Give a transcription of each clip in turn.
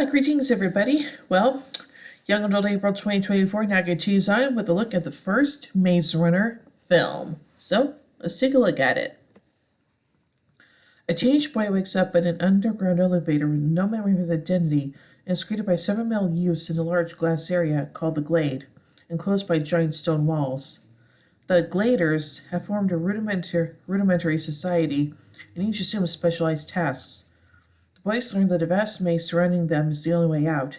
Greetings everybody. Well, Young Adult April 2024 now continues on with a look at the first Maze Runner film. So, let's take a look at it. A teenage boy wakes up in an underground elevator with no memory of his identity and is greeted by seven male youths in a large glass area called the Glade, enclosed by giant stone walls. The Gladers have formed a rudimentary society and each assumes specialized tasks. The boys learn that a vast maze surrounding them is the only way out.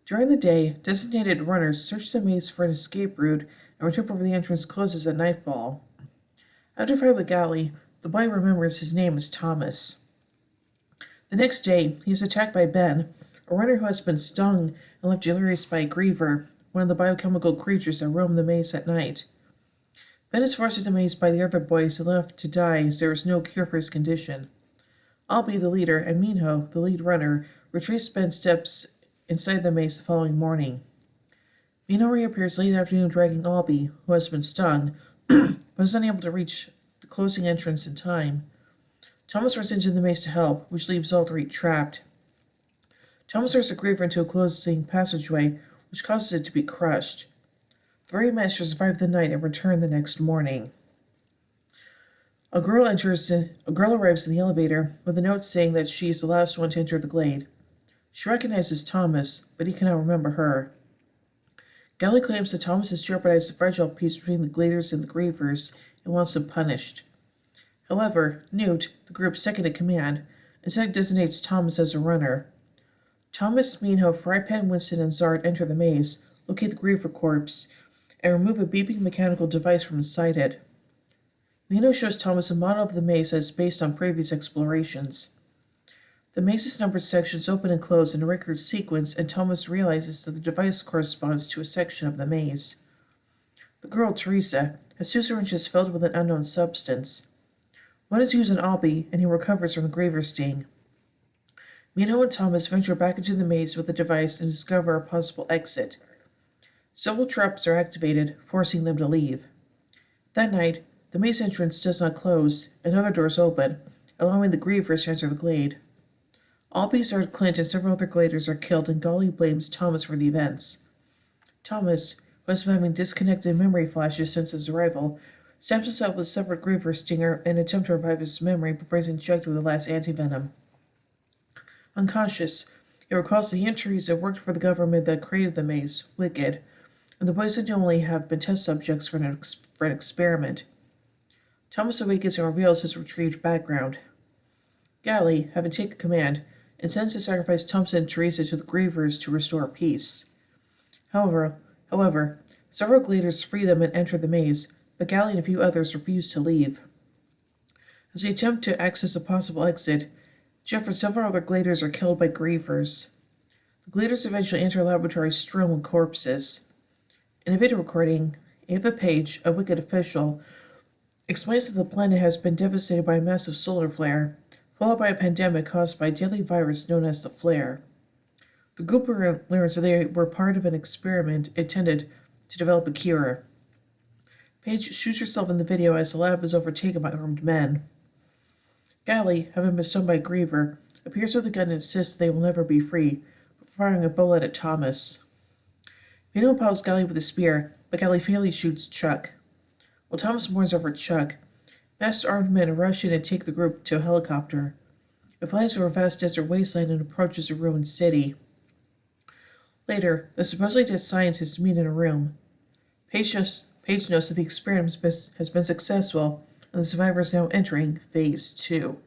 During the day, designated runners search the maze for an escape route and return before the entrance closes at nightfall. After a fight with Gally, the boy remembers his name is Thomas. The next day, he is attacked by Ben, a runner who has been stung and left delirious by a griever, one of the biochemical creatures that roam the maze at night. Ben is forced into the maze by the other boys and left to die as there is no cure for his condition. Albie, the leader, and Minho, the lead runner, retrace Ben's steps inside the maze the following morning. Minho reappears late afternoon dragging Albie, who has been stung, but is unable to reach the closing entrance in time. Thomas runs into the maze to help, which leaves all three trapped. Thomas throws the griever into a closing passageway, which causes it to be crushed. The three manage to survive the night and return the next morning. A girl arrives in the elevator with a note saying that she is the last one to enter the Glade. She recognizes Thomas, but he cannot remember her. Gally claims that Thomas has jeopardized the fragile peace between the Gladers and the Grievers and wants them punished. However, Newt, the group's second in command, instead designates Thomas as a runner. Thomas, Minho, Frypan, Winston, and Zard enter the maze, locate the Griever corpse, and remove a beeping mechanical device from inside it. Minho shows Thomas a model of the maze that is based on previous explorations. The maze's numbered sections open and close in a regular sequence, and Thomas realizes that the device corresponds to a section of the maze. The girl, Teresa, has two syringes filled with an unknown substance. One is used on Albie, and he recovers from the Griever sting. Minho and Thomas venture back into the maze with the device and discover a possible exit. Several traps are activated, forcing them to leave. That night, the maze entrance does not close, and other doors open, allowing the Grievers to enter the Glade. Albie, Zard, Clint, and several other Gladers are killed, and Gally blames Thomas for the events. Thomas, who has been having disconnected memory flashes since his arrival, stabs himself with a severed Griever stinger in an attempt to revive his memory before he's injected with the last antivenom. Unconscious, he recalls that he and Teresa worked for the government that created the maze, Wicked, and the boys only have been test subjects for an experiment. Thomas awakens and reveals his retrieved background. Gally, having taken command, intends to sacrifice Thompson and Teresa to the Grievers to restore peace. However, several Gladers free them and enter the maze, but Gally and a few others refuse to leave. As they attempt to access a possible exit, Jeff and several other Gladers are killed by Grievers. The Gladers eventually enter a laboratory strewn with corpses. In a video recording, Ava Page, a Wicked official, explains that the planet has been devastated by a massive solar flare, followed by a pandemic caused by a deadly virus known as the Flare. The group learns that they were part of an experiment intended to develop a cure. Paige shoots herself in the video as the lab is overtaken by armed men. Gally, having been stung by a Griever, appears with a gun and insists they will never be free, firing a bullet at Thomas. Minho impales Gally with a spear, but Gally fatally shoots Chuck. While Thomas mourns over Chuck, masked armed men rush in and take the group to a helicopter. It flies over a vast desert wasteland and approaches a ruined city. Later, the supposedly dead scientists meet in a room. Paige notes that the experiment has been successful, and the survivors now entering Phase 2.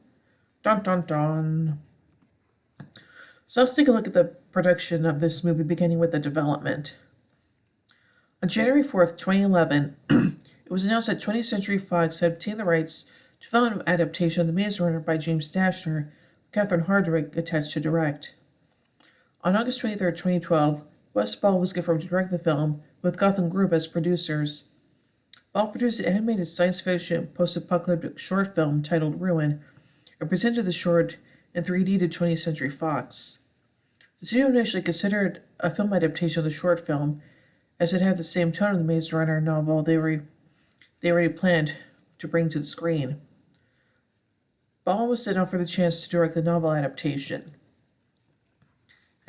Dun dun dun. So let's take a look at the production of this movie, beginning with the development. On January 4th, 2011, it was announced that 20th Century Fox had obtained the rights to develop an adaptation of The Maze Runner by James Dashner, with Catherine Hardwicke attached to direct. On August 23, 2012, Wes Ball was confirmed to direct the film, with Gotham Group as producers. Ball produced an animated science fiction post-apocalyptic short film titled Ruin, and presented the short in 3D to 20th Century Fox. The studio initially considered a film adaptation of the short film, as it had the same tone of the Maze Runner novel they already planned to bring to the screen. Ball was then offered the chance to direct the novel adaptation.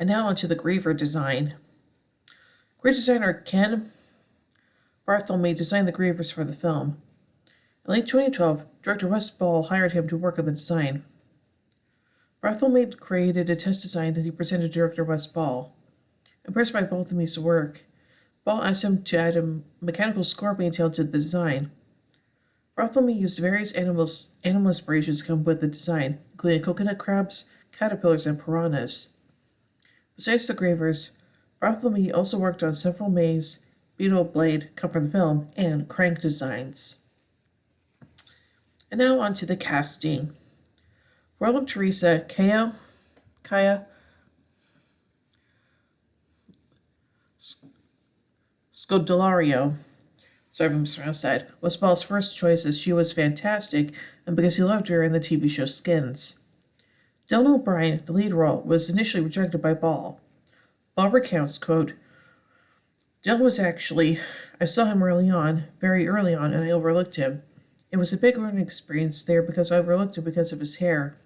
And now onto the Griever design. Great designer Ken Bartholomew designed the Grievers for the film. In late 2012, director Wes Ball hired him to work on the design. Bartholomew created a test design that he presented to director Wes Ball. Impressed by Bartholomew's work, Ball asked him to add a mechanical scorpion tail to the design. Bartholomew used various animal inspirations to come up with the design, including coconut crabs, caterpillars, and piranhas. Besides the Grievers, Bartholomew also worked on several maze, beetle blade come from the film, and crank designs. And now on to the casting. Roland Teresa Kaya Scodelario, sorry if I'm mispronounced that, was Ball's first choice as she was fantastic and because he loved her in the TV show Skins. Dylan O'Brien, the lead role, was initially rejected by Ball. Ball recounts, quote, Dylan was I saw him very early on, and I overlooked him. It was a big learning experience there because I overlooked him because of his hair.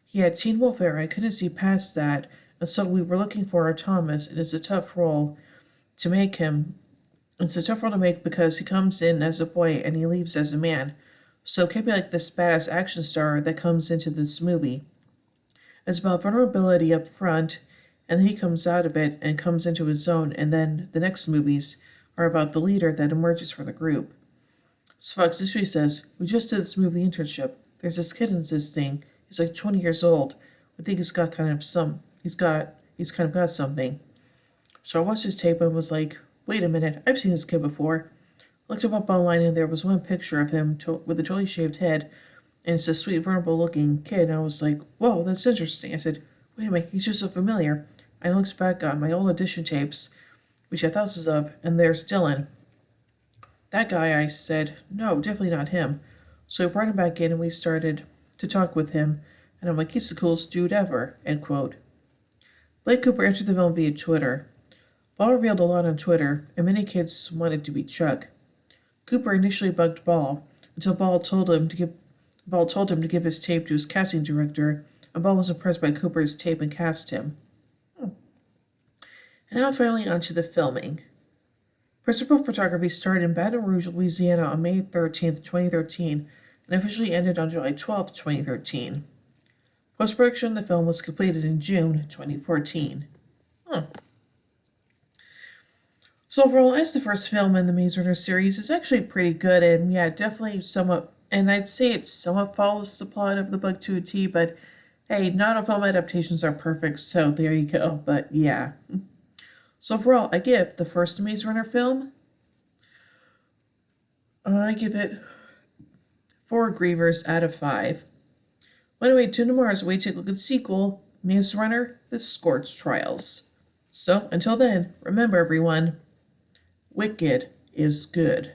He had Teen Wolf hair, and I couldn't see past that, and so we were looking for our Thomas, and it's a tough role to make because he comes in as a boy and he leaves as a man. So it can't be like this badass action star that comes into this movie. It's about vulnerability up front, and then he comes out of it and comes into his own, and then the next movies are about the leader that emerges from the group. So Fox history says, we just did this movie internship. There's this kid in this thing. He's like 20 years old. I think he's kind of got something. So I watched his tape and was like, wait a minute, I've seen this kid before. Looked him up online and there was one picture of him with a totally shaved head, and it's a sweet, vulnerable looking kid. And I was like, whoa, that's interesting. I said, wait a minute, he's just so familiar. I looked back on my old audition tapes, which I had thousands of, and there's Dylan. That guy, I said, no, definitely not him. So I brought him back in and we started to talk with him, and I'm like, he's the coolest dude ever, end quote. Blake Cooper entered the film via Twitter. Ball revealed a lot on Twitter, and many kids wanted to be Chuck. Cooper initially bugged Ball until Ball told him to give his tape to his casting director, and Ball was impressed by Cooper's tape and cast him. And now finally onto the filming. Principal photography started in Baton Rouge, Louisiana on May 13, 2013, and officially ended on July 12, 2013. Post-production of the film was completed in June 2014. So overall, as the first film in the Maze Runner series, it's actually pretty good, and yeah, definitely somewhat, and I'd say it somewhat follows the plot of the book to a T, but hey, not all film adaptations are perfect, so there you go, but yeah. So overall, I give the first Maze Runner film, I give it 4 Grievers out of 5. Anyway, tune tomorrow as we take a look at the sequel, Maze Runner, The Scorch Trials. So, until then, remember everyone, wicked is good.